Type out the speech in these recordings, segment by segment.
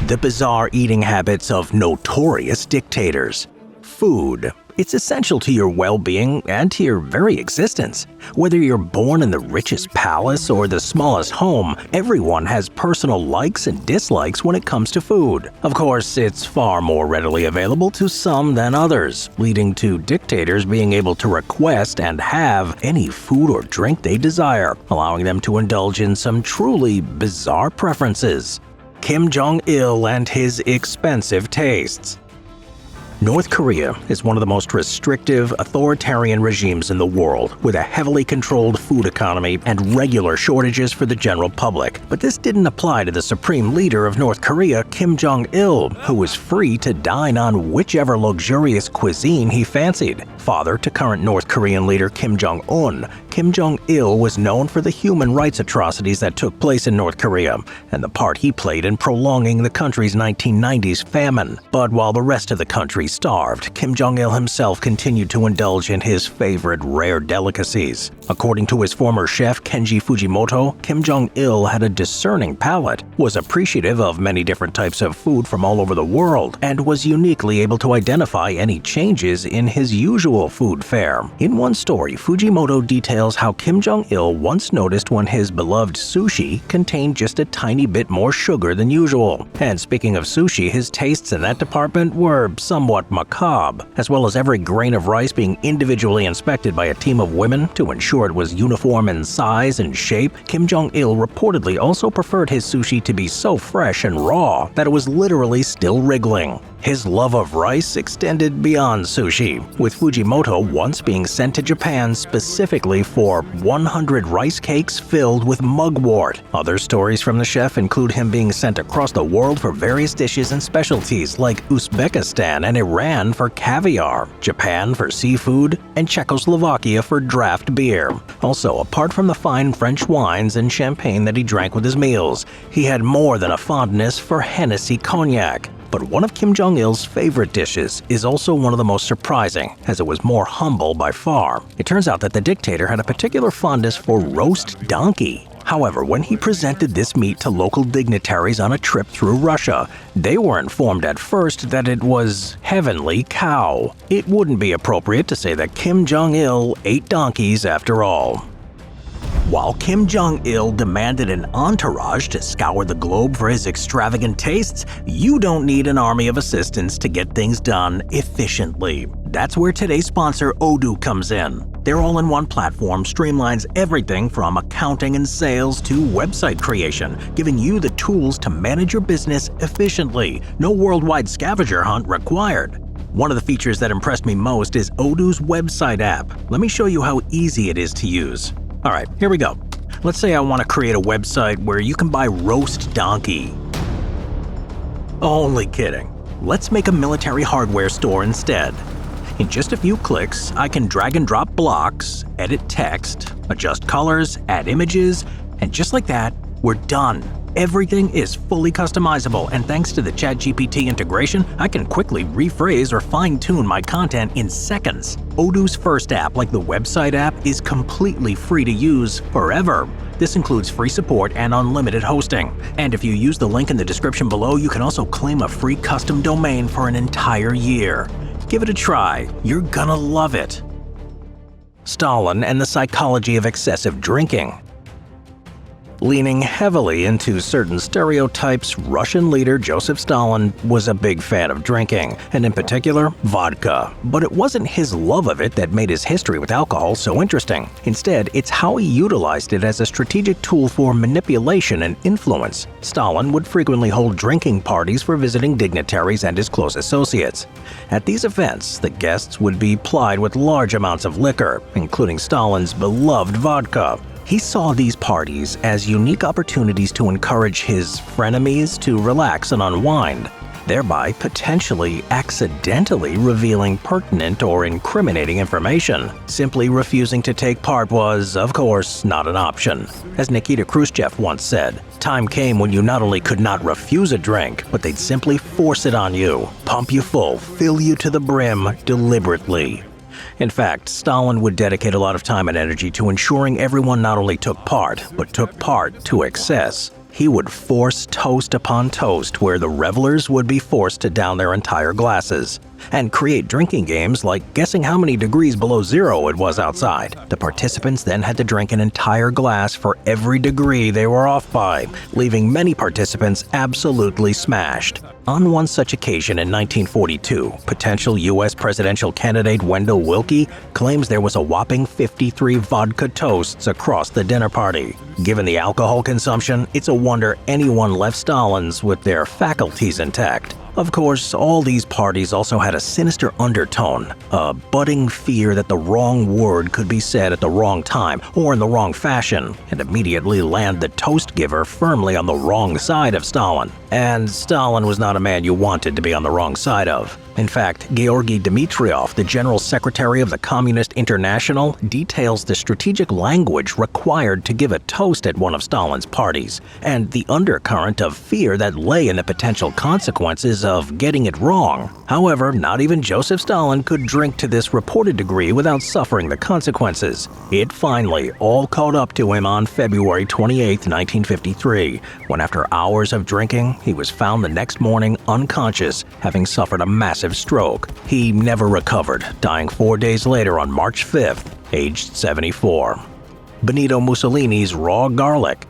The bizarre eating habits of notorious dictators. Food. It's essential to your well-being and to your very existence. Whether you're born in the richest palace or the smallest home, everyone has personal likes and dislikes when it comes to food. Of course, it's far more readily available to some than others, leading to dictators being able to request and have any food or drink they desire, allowing them to indulge in some truly bizarre preferences. Jong Il and his expensive tastes. North Korea is one of the most restrictive, authoritarian regimes in the world, with a heavily controlled food economy and regular shortages for the general public. But this didn't apply to the supreme leader of North Korea, Jong Il, who was free to dine on whichever luxurious cuisine he fancied. Father to current North Korean leader Kim Jong-un, Jong Il was known for the human rights atrocities that took place in North Korea and the part he played in prolonging the country's 1990s famine. But while the rest of the country starved, Jong Il himself continued to indulge in his favorite rare delicacies. According to his former chef Kenji Fujimoto, Jong Il had a discerning palate, was appreciative of many different types of food from all over the world, and was uniquely able to identify any changes in his usual food fare. In one story, Fujimoto details how Jong Il once noticed when his beloved sushi contained just a tiny bit more sugar than usual. And speaking of sushi, his tastes in that department were somewhat macabre, as well as every grain of rice being individually inspected by a team of women to ensure it was uniform in size and shape. Jong Il reportedly also preferred his sushi to be so fresh and raw that it was literally still wriggling. His love of rice extended beyond sushi, with Fujimoto once being sent to Japan specifically for 100 rice cakes filled with mugwort. Other stories from the chef include him being sent across the world for various dishes and specialties like Uzbekistan and Iran for caviar, Japan for seafood, and Czechoslovakia for draft beer. Also, apart from the fine French wines and champagne that he drank with his meals, he had more than a fondness for Hennessy cognac. But one of Jong Il's favorite dishes is also one of the most surprising, as it was more humble by far. It turns out that the dictator had a particular fondness for roast donkey. However, when he presented this meat to local dignitaries on a trip through Russia, they were informed at first that it was heavenly cow. It wouldn't be appropriate to say that Jong Il ate donkeys after all. While Jong Il demanded an entourage to scour the globe for his extravagant tastes, you don't need an army of assistants to get things done efficiently. That's where today's sponsor Odoo comes in. Their all-in-one platform streamlines everything from accounting and sales to website creation, giving you the tools to manage your business efficiently. No worldwide scavenger hunt required. One of the features that impressed me most is Odoo's website app. Let me show you how easy it is to use. Alright, here we go. Let's say I want to create a website where you can buy roast donkey. Only kidding. Let's make a military hardware store instead. In just a few clicks, I can drag and drop blocks, edit text, adjust colors, add images, and just like that, we're done. Everything is fully customizable, and thanks to the ChatGPT integration, I can quickly rephrase or fine-tune my content in seconds. Odoo's first app, like the website app, is completely free to use forever. This includes free support and unlimited hosting. And if you use the link in the description below, you can also claim a free custom domain for an entire year. Give it a try. You're gonna love it. Stalin and the psychology of excessive drinking. Leaning heavily into certain stereotypes, Russian leader Joseph Stalin was a big fan of drinking, and in particular, vodka. But it wasn't his love of it that made his history with alcohol so interesting. Instead, it's how he utilized it as a strategic tool for manipulation and influence. Stalin would frequently hold drinking parties for visiting dignitaries and his close associates. At these events, the guests would be plied with large amounts of liquor, including Stalin's beloved vodka. He saw these parties as unique opportunities to encourage his frenemies to relax and unwind, thereby potentially accidentally revealing pertinent or incriminating information. Simply refusing to take part was, of course, not an option. As Nikita Khrushchev once said, time came when you not only could not refuse a drink, but they'd simply force it on you, pump you full, fill you to the brim deliberately. In fact, Stalin would dedicate a lot of time and energy to ensuring everyone not only took part, but took part to excess. He would force toast upon toast where the revelers would be forced to down their entire glasses, and create drinking games like guessing how many degrees below zero it was outside. The participants then had to drink an entire glass for every degree they were off by, leaving many participants absolutely smashed. On one such occasion in 1942, potential U.S. presidential candidate Wendell Willkie claims there was a whopping 53 vodka toasts across the dinner party. Given the alcohol consumption, it's a wonder anyone left Stalin's with their faculties intact. Of course, all these parties also had a sinister undertone, a budding fear that the wrong word could be said at the wrong time or in the wrong fashion, and immediately land the toast giver firmly on the wrong side of Stalin. And Stalin was not a man you wanted to be on the wrong side of. In fact, Georgy Dmitriev, the General Secretary of the Communist International, details the strategic language required to give a toast at one of Stalin's parties, and the undercurrent of fear that lay in the potential consequences of getting it wrong. However, not even Joseph Stalin could drink to this reported degree without suffering the consequences. It finally all caught up to him on February 28, 1953, when after hours of drinking, he was found the next morning unconscious, having suffered a massive stroke. He never recovered, dying 4 days later on March 5th, aged 74. Benito Mussolini's raw garlic.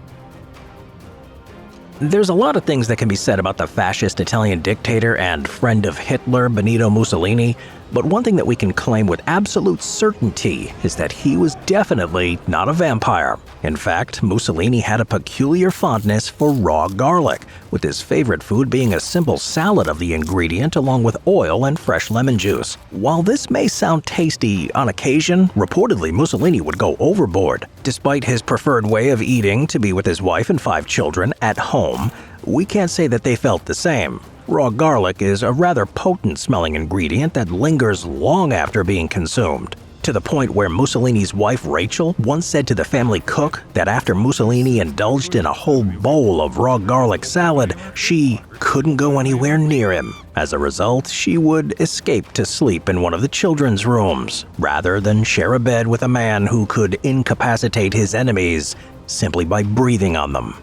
There's a lot of things that can be said about the fascist Italian dictator and friend of Hitler, Benito Mussolini, but one thing that we can claim with absolute certainty is that he was definitely not a vampire. In fact, Mussolini had a peculiar fondness for raw garlic, with his favorite food being a simple salad of the ingredient along with oil and fresh lemon juice. While this may sound tasty on occasion, reportedly Mussolini would go overboard. Despite his preferred way of eating to be with his wife and 5 children at home, we can't say that they felt the same. Raw garlic is a rather potent-smelling ingredient that lingers long after being consumed, to the point where Mussolini's wife Rachel once said to the family cook that after Mussolini indulged in a whole bowl of raw garlic salad, she couldn't go anywhere near him. As a result, she would escape to sleep in one of the children's rooms, rather than share a bed with a man who could incapacitate his enemies simply by breathing on them.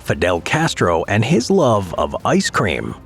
Fidel Castro and his love of ice cream.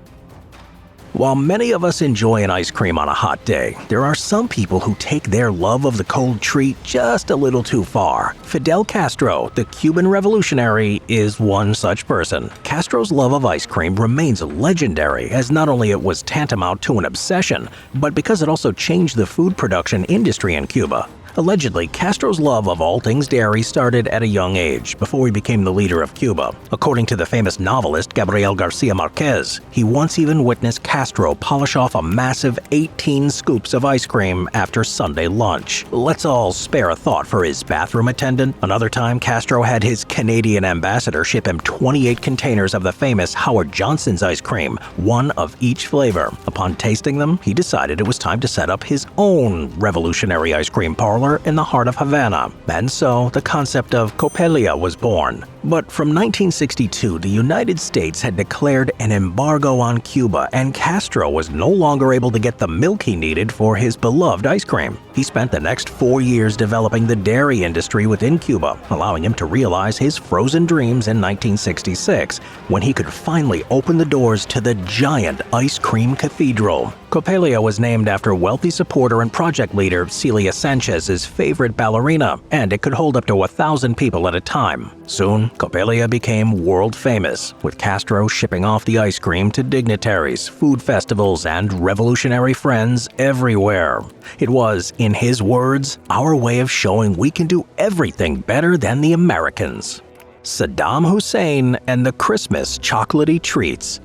While many of us enjoy an ice cream on a hot day, there are some people who take their love of the cold treat just a little too far. Fidel Castro, the Cuban revolutionary, is one such person. Castro's love of ice cream remains legendary, as not only it was tantamount to an obsession, but because it also changed the food production industry in Cuba. Allegedly, Castro's love of all things dairy started at a young age, before he became the leader of Cuba. According to the famous novelist Gabriel Garcia Marquez, he once even witnessed Castro polish off a massive 18 scoops of ice cream after Sunday lunch. Let's all spare a thought for his bathroom attendant. Another time, Castro had his Canadian ambassador ship him 28 containers of the famous Howard Johnson's ice cream, one of each flavor. Upon tasting them, he decided it was time to set up his own revolutionary ice cream parlor in the heart of Havana, and so the concept of Copelia was born. But from 1962, the United States had declared an embargo on Cuba, and Castro was no longer able to get the milk he needed for his beloved ice cream. He spent the next 4 years developing the dairy industry within Cuba, allowing him to realize his frozen dreams in 1966, when he could finally open the doors to the giant ice cream cathedral. Copelia was named after wealthy supporter and project leader Celia Sanchez's favorite ballerina, and it could hold up to 1,000 people at a time. Soon, Copelia became world famous, with Castro shipping off the ice cream to dignitaries, food festivals, and revolutionary friends everywhere. It was, in his words, our way of showing we can do everything better than the Americans. Saddam Hussein and the Christmas chocolatey treats.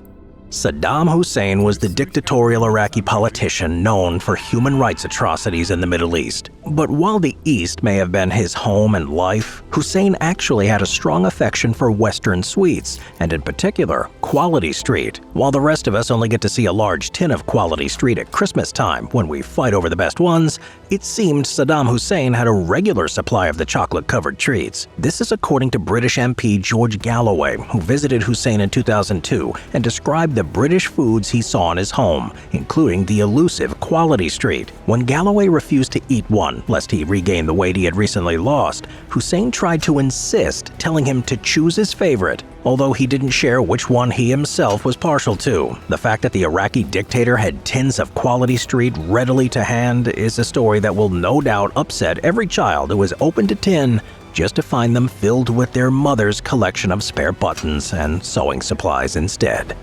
Saddam Hussein was the dictatorial Iraqi politician known for human rights atrocities in the Middle East. But while the East may have been his home and life, Hussein actually had a strong affection for Western sweets, and in particular, Quality Street. While the rest of us only get to see a large tin of Quality Street at Christmas time when we fight over the best ones, it seemed Saddam Hussein had a regular supply of the chocolate-covered treats. This is according to British MP George Galloway, who visited Hussein in 2002 and described the British foods he saw in his home, including the elusive Quality Street. When Galloway refused to eat one, lest he regain the weight he had recently lost, Hussein tried to insist, telling him to choose his favorite, although he didn't share which one he himself was partial to. The fact that the Iraqi dictator had tins of Quality Street readily to hand is a story that will no doubt upset every child who is open to tin just to find them filled with their mother's collection of spare buttons and sewing supplies instead.